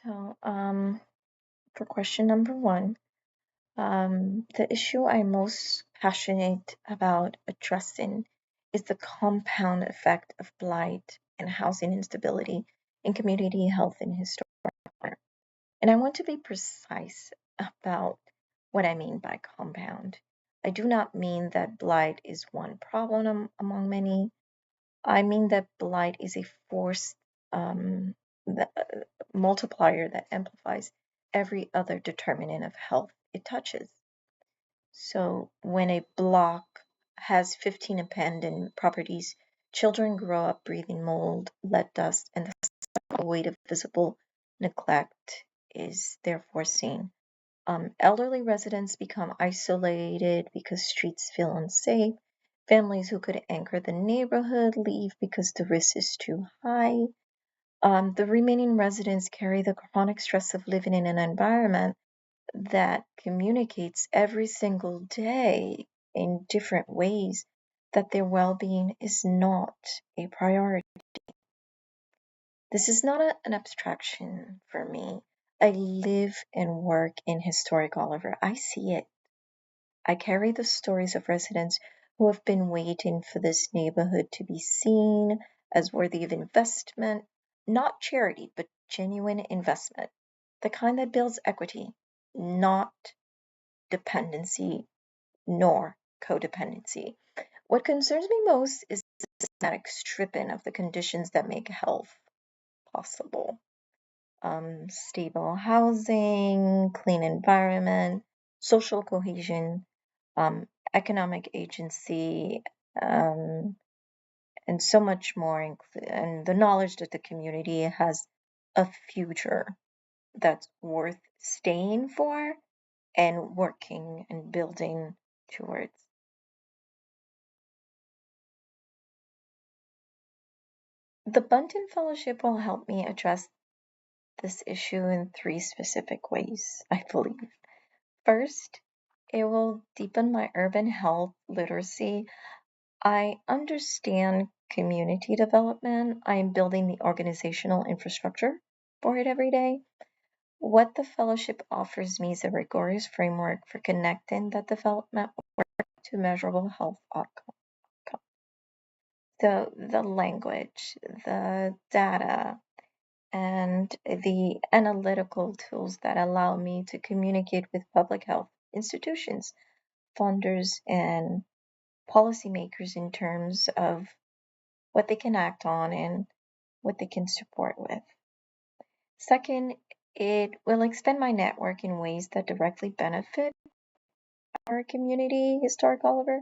So, for question number one, the issue I'm most passionate about addressing is the compound effect of blight and housing instability in community health and historic. And I want to be precise about what I mean by compound. I do not mean that blight is one problem among many. I mean that blight is a force that, multiplier that amplifies every other determinant of health it touches. So when a block has 15 abandoned properties, children grow up breathing mold, lead dust, and the weight of visible neglect is therefore seen. Elderly residents become isolated because streets feel unsafe. Families who could anchor the neighborhood leave because the risk is too high. The remaining residents carry the chronic stress of living in an environment that communicates every single day in different ways that their well-being is not a priority. This is not an abstraction for me. I live and work in historic Oliver. I see it. I carry the stories of residents who have been waiting for this neighborhood to be seen as worthy of investment, not charity, but genuine investment, the kind that builds equity, not dependency nor codependency. What concerns me most is the systematic stripping of the conditions that make health possible. Stable housing, clean environment, social cohesion, economic agency, and so much more, and the knowledge that the community has a future that's worth staying for and working and building towards. The Bunting Fellowship will help me address this issue in three specific ways, I believe. First, it will deepen my urban health literacy. I understand community development. I am building the organizational infrastructure for it every day. What the fellowship offers me is a rigorous framework for connecting that development work to measurable health outcomes. The language, the data, and the analytical tools that allow me to communicate with public health institutions, funders, and policymakers in terms of what they can act on and what they can support with. Second, it will expand my network in ways that directly benefit our community, Historic Oliver.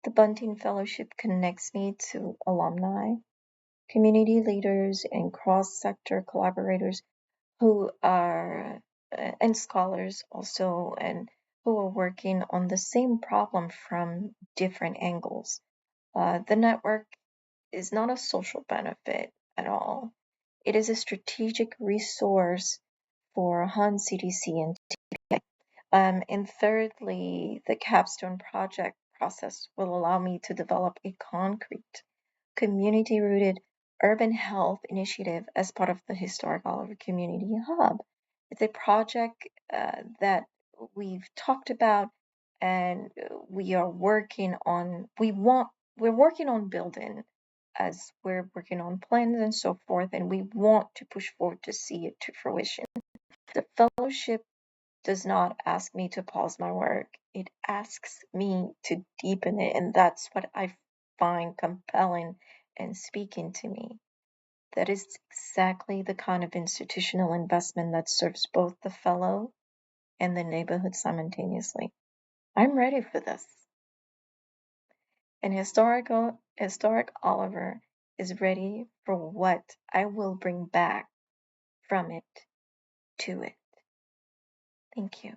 The Bunting Fellowship connects me to alumni, community leaders, and cross-sector collaborators who are and scholars also, and who are working on the same problem from different angles. The network is not a social benefit at all. It is a strategic resource for Han CDC and TK. And thirdly, the capstone project process will allow me to develop a concrete, community-rooted urban health initiative as part of the Historic Oliver Community Hub. It's a project that we've talked about, and we are working on. We're working on building, as we're working on plans and so forth, and we want to push forward to see it to fruition. The fellowship does not ask me to pause my work. It asks me to deepen it, and that's what I find compelling and speaking to me. That is exactly the kind of institutional investment that serves both the fellow and the neighborhood simultaneously. I'm ready for this. And historic Oliver is ready for what I will bring back from it to it. Thank you.